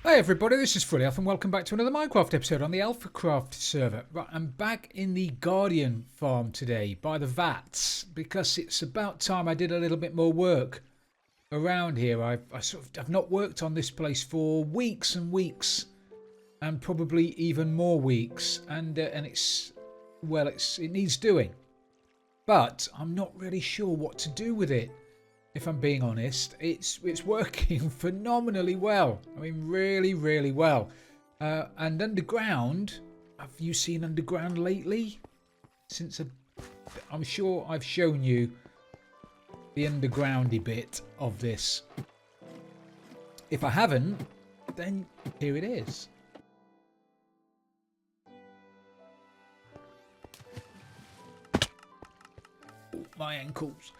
Hey everybody, this is Frilioth and welcome back to another Minecraft episode on the Alphacraft server. Right, I'm back in the Guardian Farm today by the Vats because it's about time I did a little bit more work around here. I've not worked on this place for weeks and weeks, and probably even more weeks, and it needs doing, but I'm not really sure what to do with it. If I'm being honest, it's working phenomenally well. I mean, really well. And underground, have you seen underground lately? I'm sure I've shown you the undergroundy bit of this. If I haven't, then here it is. Oh, my ankles.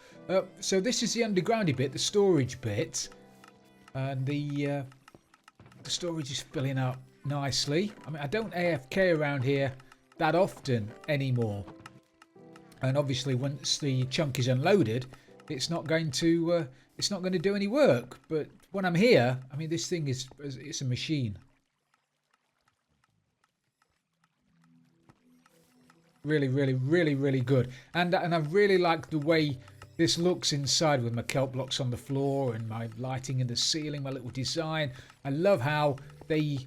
So this is the undergroundy bit, the storage bit, and the storage is filling up nicely. I mean, I don't AFK around here that often anymore, and obviously once the chunk is unloaded, it's not going to do any work. But when I'm here, I mean, this thing it's a machine. Really good, and I really like the way this looks inside with my kelp blocks on the floor and my lighting in the ceiling, my little design. I love how the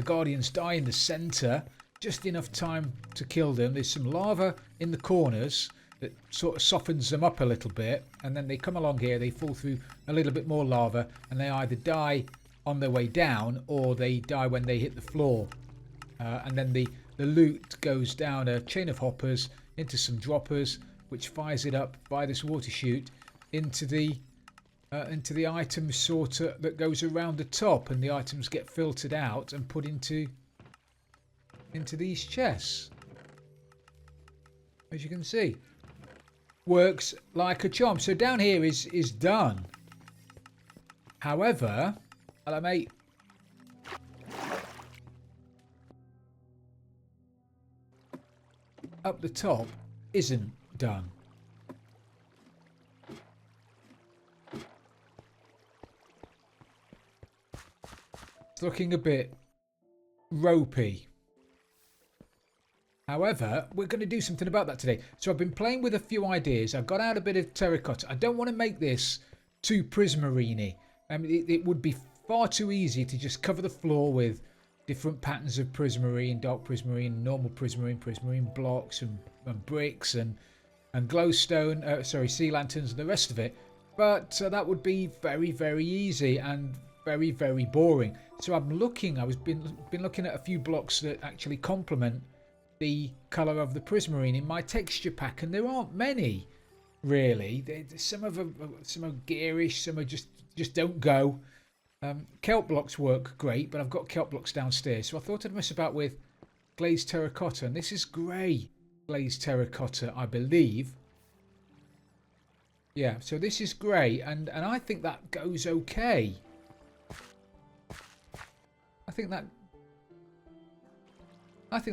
Guardians die in the centre, just enough time to kill them. There's some lava in the corners that sort of softens them up a little bit, and then they come along here, they fall through a little bit more lava, and they either die on their way down or they die when they hit the floor. And then the loot goes down a chain of hoppers into some droppers, which fires it up by this water chute into the item sorter that goes around the top, and the items get filtered out and put into these chests. As you can see, works like a charm. So down here is done. However, hello mate. Up the top isn't done. It's looking a bit ropey. However, we're going to do something about that today. So I've been playing with a few ideas. I've got out a bit of terracotta. I don't want to make this too prismarine-y. I mean, it would be far too easy to just cover the floor with different patterns of prismarine, dark prismarine, normal prismarine blocks and bricks and glowstone, sea lanterns and the rest of it. But that would be very easy and very boring. So I've been looking at a few blocks that actually complement the colour of the prismarine in my texture pack, and there aren't many really. Some are gearish, some are just don't go. Kelp blocks work great, but I've got kelp blocks downstairs, so I thought I'd mess about with glazed terracotta, and this is grey glazed terracotta, I believe. Yeah, so this is grey, and I think that goes okay. I think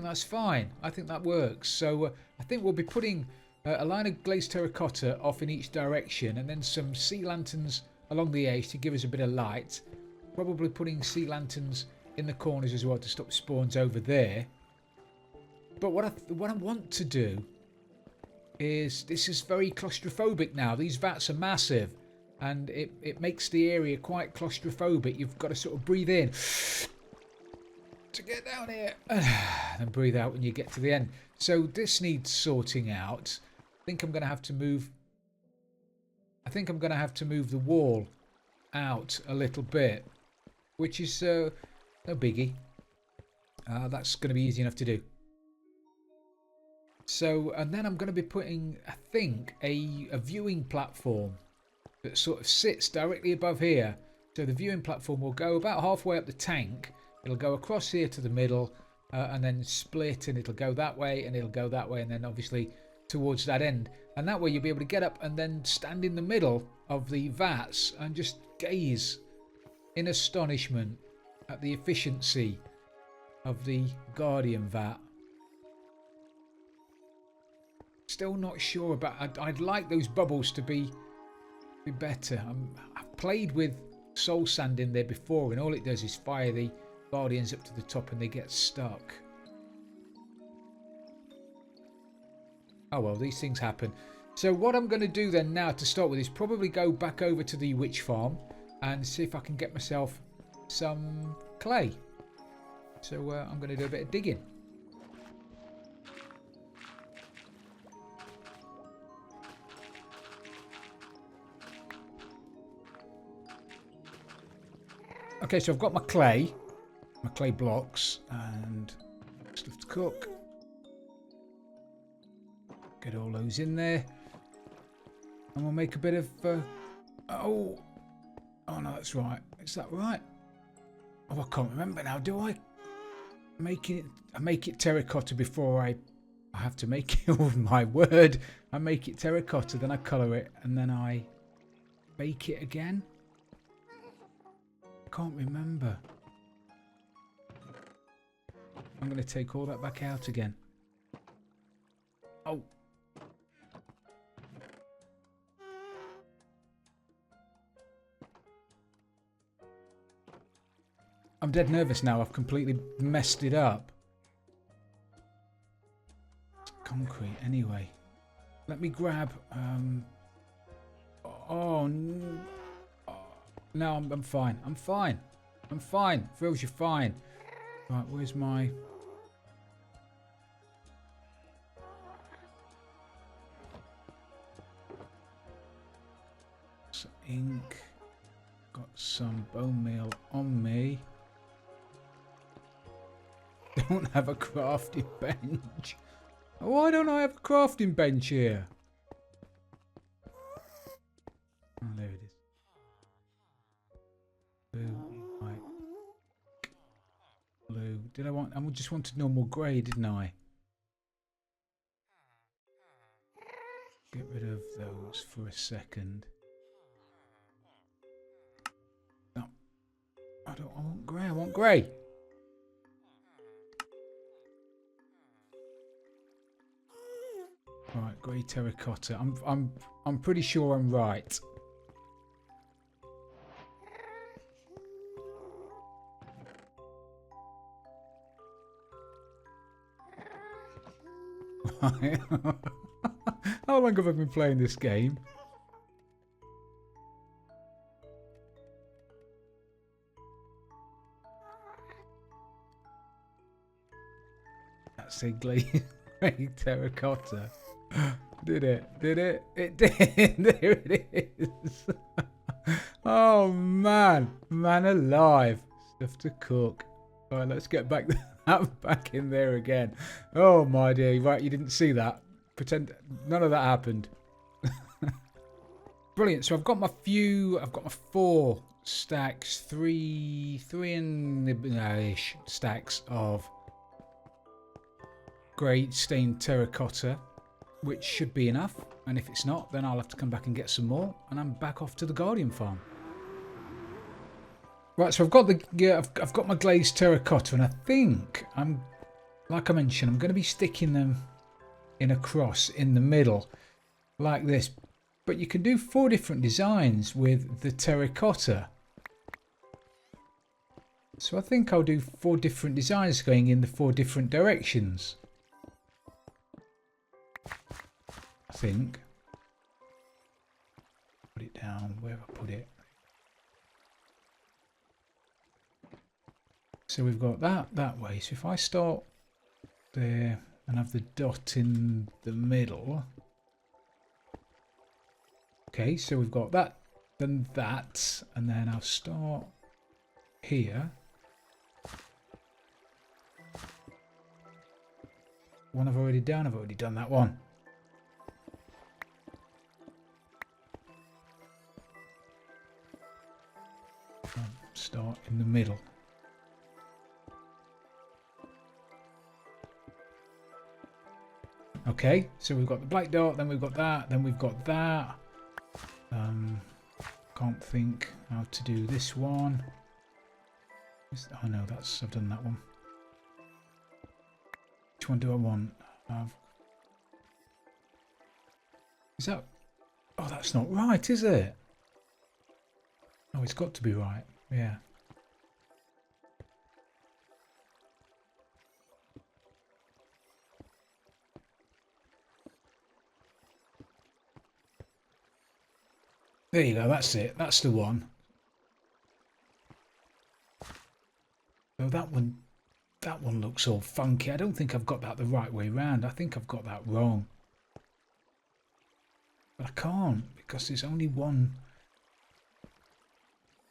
that's fine. I think that works. So I think we'll be putting a line of glazed terracotta off in each direction, and then some sea lanterns along the edge to give us a bit of light. Probably putting sea lanterns in the corners as well to stop spawns over there. But what I want to do is, this is very claustrophobic now. These vats are massive, and it makes the area quite claustrophobic. You've got to sort of breathe in to get down here and breathe out when you get to the end. So this needs sorting out. I think I'm going to have to move the wall out a little bit, which is no biggie. That's going to be easy enough to do. So, and then I'm going to be putting, I think, a viewing platform that sort of sits directly above here. So the viewing platform will go about halfway up the tank. It'll go across here to the middle, and then split, and it'll go that way, and it'll go that way, and then obviously towards that end. And that way you'll be able to get up and then stand in the middle of the vats and just gaze in astonishment at the efficiency of the Guardian vat. Still not sure about. I'd like those bubbles to be better. I've played with soul sand in there before, and all it does is fire the Guardians up to the top and they get stuck. Oh well, these things happen. So what I'm going to do then now to start with is probably go back over to the witch farm and see if I can get myself some clay. So I'm going to do a bit of digging. Okay, so I've got my clay blocks and stuff to cook. Get all those in there. And we'll make a bit of... oh no, that's right. Is that right? Oh, I can't remember now. Do I make it... I make it terracotta before I have to make it. Oh, my word. I make it terracotta, then I colour it, and then I bake it again. I can't remember. I'm going to take all that back out again. Oh. I'm dead nervous now. I've completely messed it up. It's concrete anyway. Let me grab... oh, no. No, I'm fine. I'm fine. I'm fine. Feels you're fine. Right, where's my... some ink. Got some bone meal on me. Don't have a crafting bench. Why don't I have a crafting bench here? Oh, there it is. Blue, white, blue. Did I want? I just wanted normal grey, didn't I? Get rid of those for a second. No, I want grey. I want grey. Right, grey terracotta. I'm pretty sure I'm right. How long have I been playing this game? That's a grey terracotta. Did it? Did it? It did. There it is. Oh man, man alive. Stuff to cook. All right, let's get back back in there again. Oh my dear. Right, you didn't see that. Pretend none of that happened. Brilliant. So I've got my 4 stacks, three and ish stacks of grey stained terracotta, which should be enough. And if it's not, then I'll have to come back and get some more. And I'm back off to the Guardian farm. Right, so I've got my glazed terracotta, and I think like I mentioned, I'm going to be sticking them in a cross in the middle, like this. But you can do 4 different designs with the terracotta. So I think I'll do 4 different designs going in the 4 different directions. I think. Put it down. Where have I put it? So we've got that way. So if I start there and have the dot in the middle. Okay, so we've got that, then that, and then I'll start here. One I've already done that one. Start in the middle. Okay, so we've got the black dot, then we've got that, then we've got that. Can't think how to do this one. Oh no, I've done that one. Which one do I want? Is that... Oh, that's not right, is it? Oh, it's got to be right. Yeah. There you go, that's it. That's the one. So that one looks all funky. I don't think I've got that the right way round. I think I've got that wrong. But I can't because there's only one.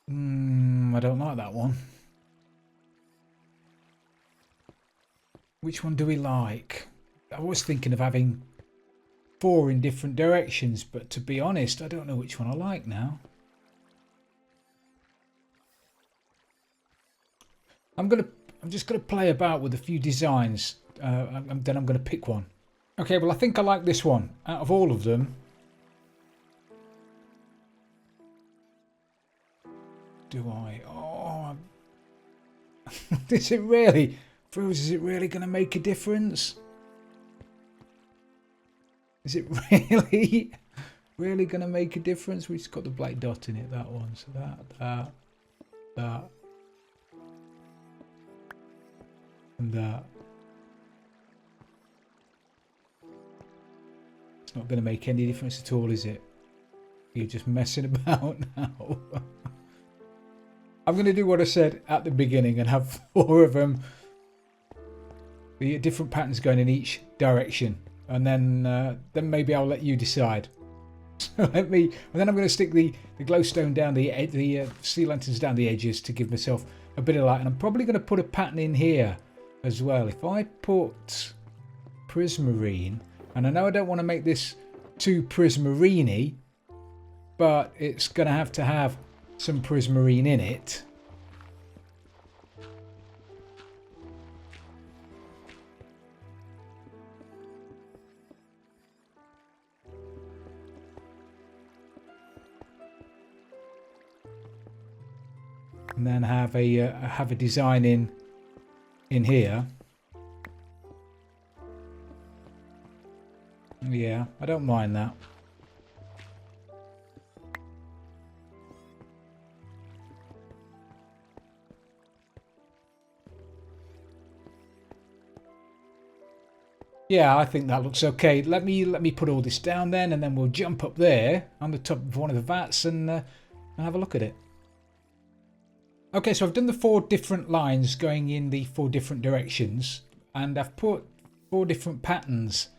I don't like that one. Which one do we like? I was thinking of having 4 in different directions, but to be honest, I don't know which one I like now. I'm just gonna play about with a few designs, and then I'm gonna pick one. Okay, well I think I like this one out of all of them. Do I? Oh, is it really? Frills, is it really gonna make a difference? Is it really gonna make a difference? We've just got the black dot in it, that one. So that. And that. It's not going to make any difference at all, is it? You're just messing about now. I'm going to do what I said at the beginning and have 4 of them. The different patterns going in each direction. And then maybe I'll let you decide. So and then I'm going to stick the glowstone down the sea lanterns down the edges to give myself a bit of light. And I'm probably going to put a pattern in here as well. If I put prismarine, and I know I don't want to make this too prismarine-y, but it's going to have some prismarine in it. And then have a design in here. Yeah, I don't mind that. Yeah, I think that looks okay. Let me put all this down then, and then we'll jump up there on the top of one of the vats and have a look at it. Okay, so I've done the 4 different lines going in the 4 different directions, and I've put 4 different patterns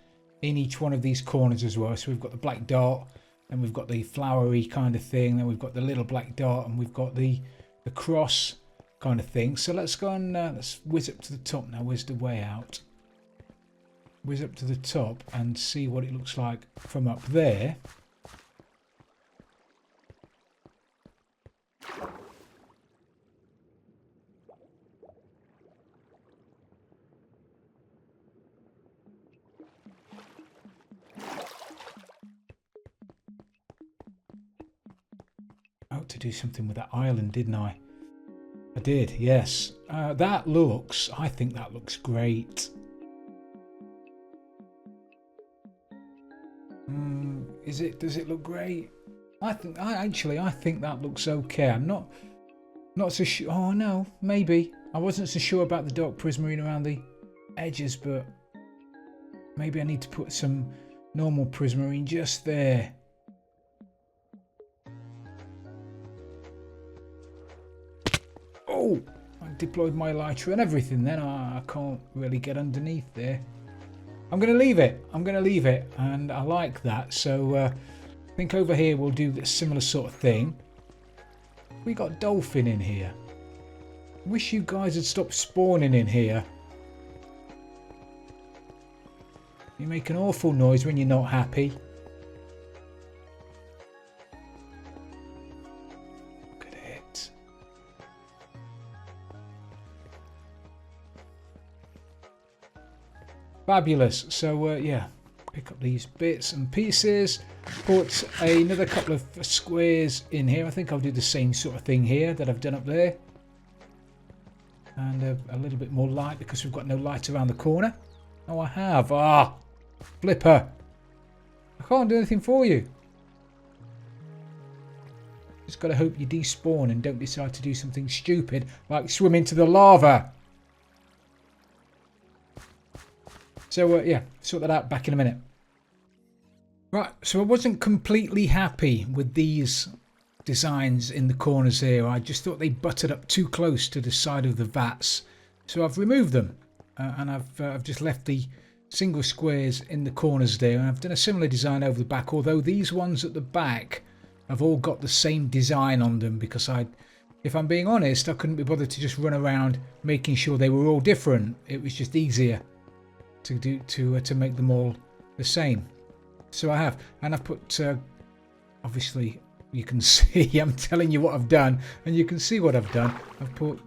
in each one of these corners as well. So we've got the black dot, and we've got the flowery kind of thing, then we've got the little black dot, and we've got the cross kind of thing. So let's go and let's whiz up to the top now. Where's the way out? Whiz up to the top and see what it looks like from up there. To do something with that island, didn't I? I did, yes. I think that looks great. Does it look great? I think that looks okay. I'm not so sure. Oh no, maybe. I wasn't so sure about the dark prismarine around the edges, but maybe I need to put some normal prismarine just there. Oh, I deployed my elytra and everything then. I can't really get underneath there. I'm going to leave it. And I like that. So I think over here we'll do a similar sort of thing. We got dolphin in here. Wish you guys had stopped spawning in here. You make an awful noise when you're not happy. Fabulous. So yeah, pick up these bits and pieces, put another couple of squares in here. I think I'll do the same sort of thing here that I've done up there, and a little bit more light because we've got no light around the corner. Oh, I have. Flipper, I can't do anything for you. Just got to hope you despawn and don't decide to do something stupid like swim into the lava. So yeah, sort that out back in a minute. Right, so I wasn't completely happy with these designs in the corners here. I just thought they butted up too close to the side of the vats. So I've removed them and I've just left the single squares in the corners there. And I've done a similar design over the back, although these ones at the back have all got the same design on them because if I'm being honest, I couldn't be bothered to just run around making sure they were all different. It was just easier to make them all the same. So I have, and I've put obviously you can see I'm telling you what I've done, and you can see what I've done. I've put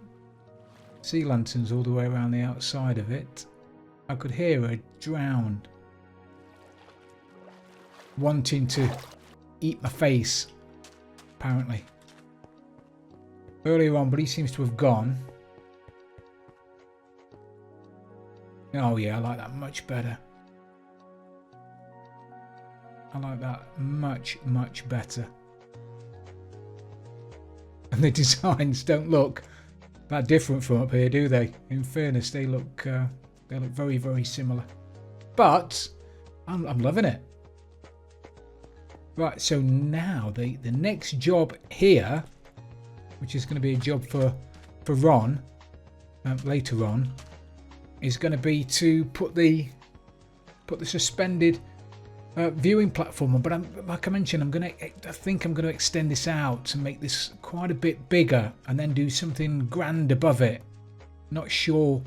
sea lanterns all the way around the outside of it. I could hear a drowned wanting to eat my face, apparently. Earlier on, but he seems to have gone. Oh yeah, I like that much better. I like that much, much better. And the designs don't look that different from up here, do they? In fairness, they look very, very similar. But I'm loving it. Right, so now the next job here, which is going to be a job for Ron later on, is going to be to put the suspended viewing platform on. But like I mentioned, I think I'm going to extend this out to make this quite a bit bigger and then do something grand above it. Not sure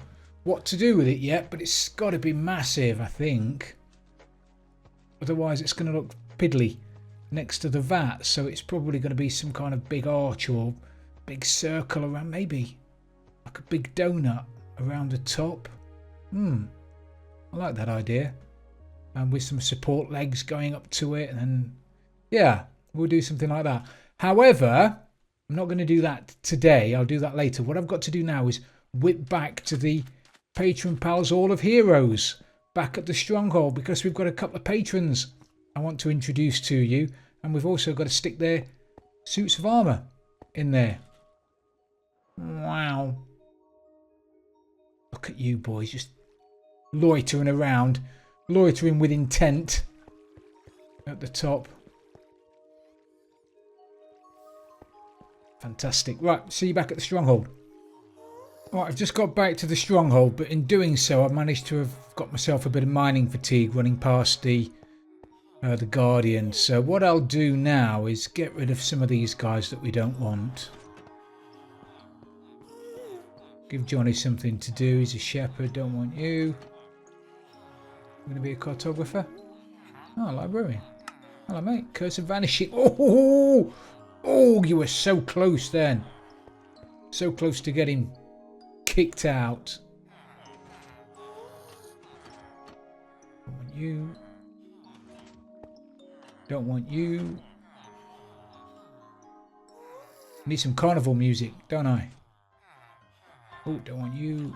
what to do with it yet, but it's got to be massive, I think. Otherwise it's going to look piddly next to the vat, so it's probably going to be some kind of big arch or big circle around, maybe like a big donut around the top. I like that idea. And with some support legs going up to it, and then yeah, we'll do something like that. However, I'm not going to do that today. I'll do that later. What I've got to do now is whip back to the Patron Pals Hall of Heroes back at the Stronghold, because we've got a couple of patrons I want to introduce to you, and we've also got to stick their suits of armour in there. Wow. Look at you boys, just loitering around. Loitering with intent at the top. Fantastic. Right, see you back at the Stronghold. Right, I've just got back to the Stronghold, but in doing so I've managed to have got myself a bit of mining fatigue running past the Guardian. So what I'll do now is get rid of some of these guys that we don't want. Give Johnny something to do. He's a shepherd, don't want you. I'm going to be a cartographer. Oh, librarian. Hello, mate. Curse of vanishing. Oh, you were so close then. So close to getting kicked out. Don't want you. Don't want you. Need some carnival music, don't I? Oh, don't want you.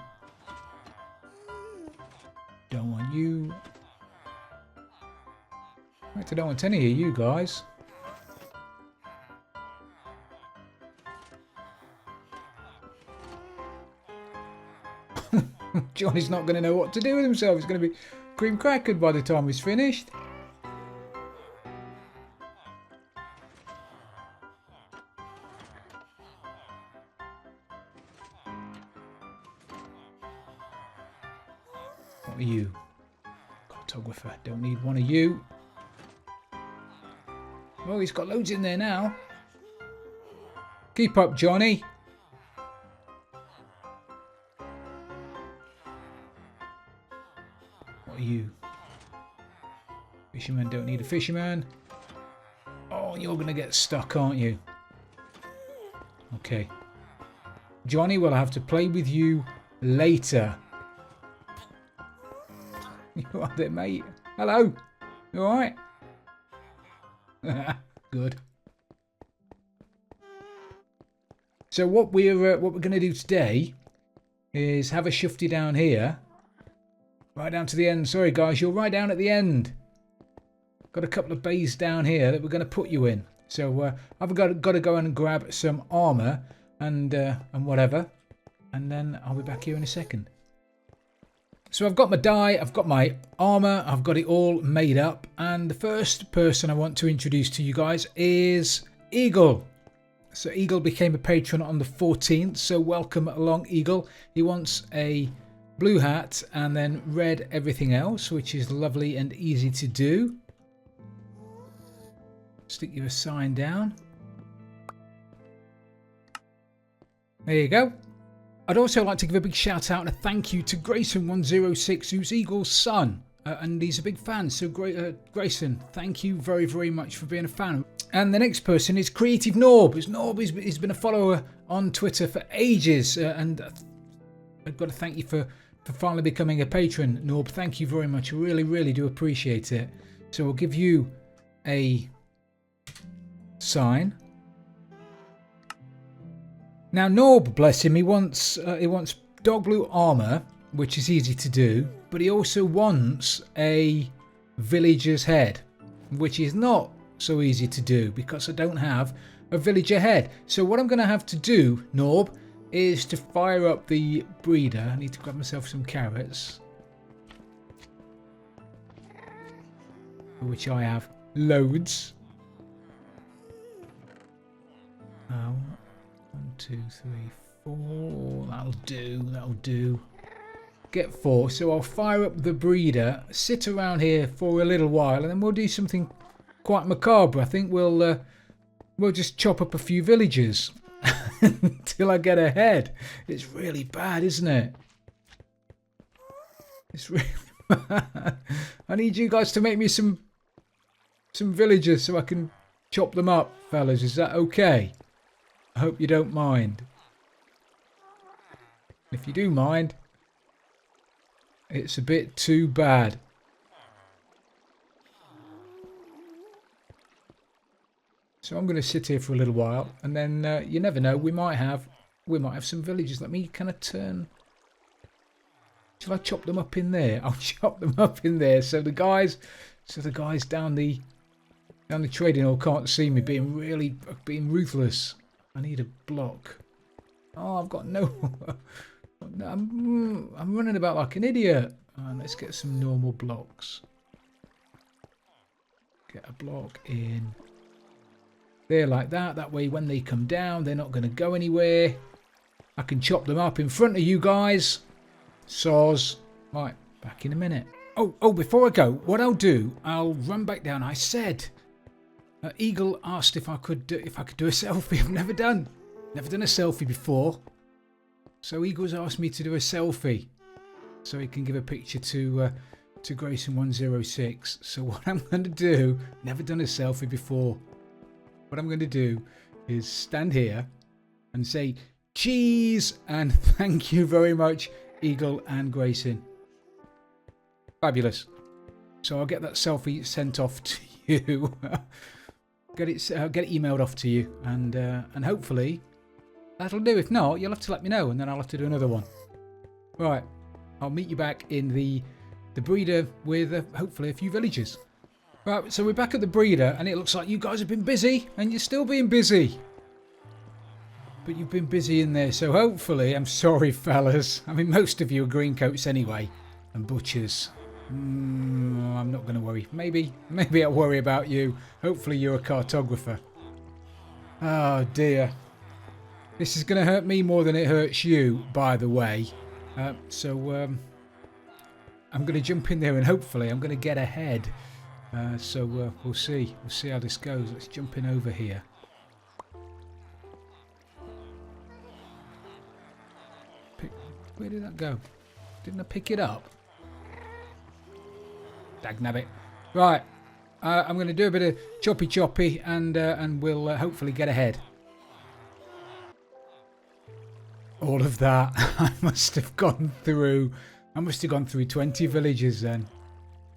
Don't want you. I don't want any of you guys. Johnny's not going to know what to do with himself. He's going to be cream crackered by the time he's finished. What are you? Cartographer. Don't need one of you. Well, he's got loads in there now. Keep up, Johnny. What are you? Fisherman, don't need a fisherman. Oh, you're going to get stuck, aren't you? Okay. Johnny, will have to play with you later. You are there, mate. Hello. You alright? Good. So what we're going to do today is have a shifty down here, right down to the end. Sorry guys, you're right down at the end. Got a couple of bays down here that we're going to put you in. So I've got to go and grab some armor and whatever, and then I'll be back here in a second. So I've got my dye, I've got my armor, I've got it all made up, and the first person I want to introduce to you guys is Eagle. So Eagle became a patron on the 14th, so welcome along, Eagle. He wants a blue hat and then red everything else, which is lovely and easy to do. Stick your sign down. There you go. I'd also like to give a big shout out and a thank you to Greyson106, who's Eagle's son, and he's a big fan. So Greyson, thank you very, very much for being a fan. And the next person is CreativeNorb. Norb has been a follower on Twitter for ages, and I've got to thank you for finally becoming a patron, Norb. Thank you very much. I really, really do appreciate it. So we'll give you a sign. Now Norb, bless him, he wants dog blue armor, which is easy to do, but he also wants a villager's head, which is not so easy to do because I don't have a villager head. So what I'm going to have to do, Norb, is to fire up the breeder. I need to grab myself some carrots, which I have loads. 1, 2, 3, 4. That'll do. Get 4. So I'll fire up the breeder, sit around here for a little while, and then we'll do something quite macabre. I think we'll just chop up a few villagers until I get ahead. It's really bad, isn't it? It's really bad. I need you guys to make me some villagers so I can chop them up, fellas. Is that okay? I hope you don't mind. If you do mind, it's a bit too bad. So I'm going to sit here for a little while, and then you never know, we might have some villagers. Let me kind of turn. Shall I chop them up in there? I'll chop them up in there so the guys down the trading hall can't see me being ruthless. I need a block. Oh, I've got no. I'm running about like an idiot. Let's get some normal blocks. Get a block in there like that. That way when they come down, they're not going to go anywhere. I can chop them up in front of you guys. Soz. Right, back in a minute. Oh, before I go, what I'll do, I'll run back down. I said, Eagle asked if I could do a selfie. I've never done a selfie before. So Eagle's asked me to do a selfie so he can give a picture to Greyson106. So what I'm going to do, never done a selfie before. What I'm going to do is stand here and say cheese and thank you very much, Eagle and Greyson. Fabulous. So I'll get that selfie sent off to you. Get it emailed off to you, and hopefully that'll do. If not, you'll have to let me know, and then I'll have to do another one. Right, I'll meet you back in the breeder with hopefully a few villagers. Right, so we're back at the breeder, and it looks like you guys have been busy, and you're still being busy. But you've been busy in there, so hopefully, I'm sorry, fellas. I mean, most of you are greencoats anyway, and butchers. I'm not going to worry. Maybe I'll worry about you. Hopefully you're a cartographer. Oh dear. This is going to hurt me more than it hurts you, by the way. So I'm going to jump in there and hopefully I'm going to get ahead. So we'll see. We'll see how this goes. Let's jump in over here. Where did that go? Didn't I pick it up? Dagnabbit. Right, I'm going to do a bit of choppy and we'll hopefully get ahead. All of that, I must have gone through 20 villages then.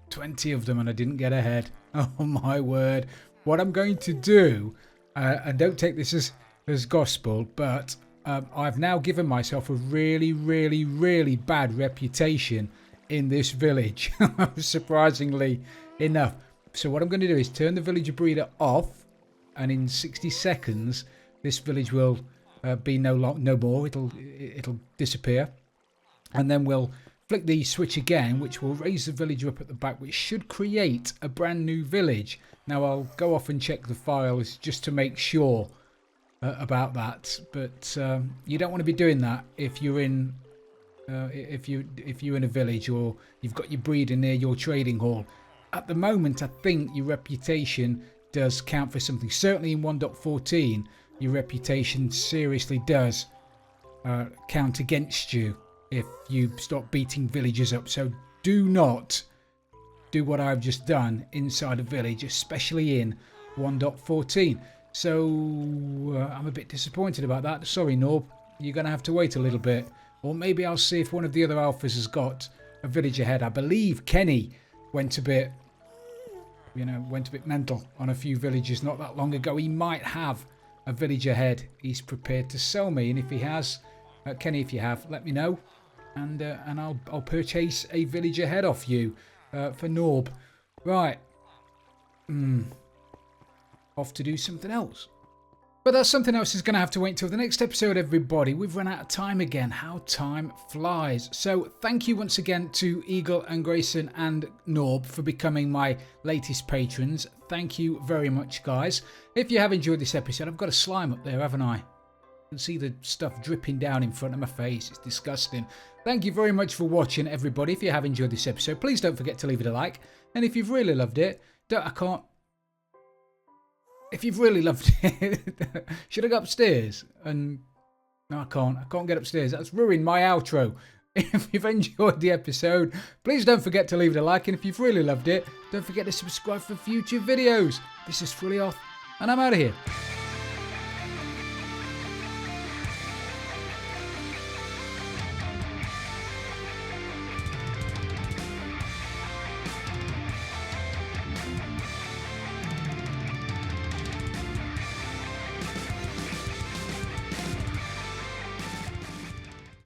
20 of them and I didn't get ahead. Oh my word. What I'm going to do, and don't take this as gospel, but I've now given myself a really, really, really bad reputation in this village, surprisingly enough. So what I'm going to do is turn the villager breeder off, and in 60 seconds this village will be no more. It'll disappear, and then we'll flick the switch again, which will raise the villager up at the back, which should create a brand new village. Now I'll go off and check the files just to make sure about that, but you don't want to be doing that if you're in if you're in a village or you've got your breeder near your trading hall. At the moment, I think your reputation does count for something. Certainly in 1.14, your reputation seriously does count against you if you start beating villagers up. So do not do what I've just done inside a village, especially in 1.14. So I'm a bit disappointed about that. Sorry, Norb, you're going to have to wait a little bit. Or maybe I'll see if one of the other alphas has got a village ahead. I believe Kenny went a bit mental on a few villages not that long ago. He might have a village ahead he's prepared to sell me, and if he has, Kenny, if you have, let me know, and I'll purchase a village ahead off you for Norb. Right, off to do something else. But that something else is going to have to wait until the next episode, everybody. We've run out of time again. How time flies. So thank you once again to Eagle and Greyson and Norb for becoming my latest patrons. Thank you very much, guys. If you have enjoyed this episode, I've got a slime up there, haven't I? You can see the stuff dripping down in front of my face. It's disgusting. Thank you very much for watching, everybody. If you have enjoyed this episode, please don't forget to leave it a like. And if you've really loved it, if you've really loved it, should I go upstairs? And no, I can't get upstairs. That's ruined my outro. If you've enjoyed the episode, please don't forget to leave it a like. And if you've really loved it, don't forget to subscribe for future videos. This is Frilioth, and I'm out of here.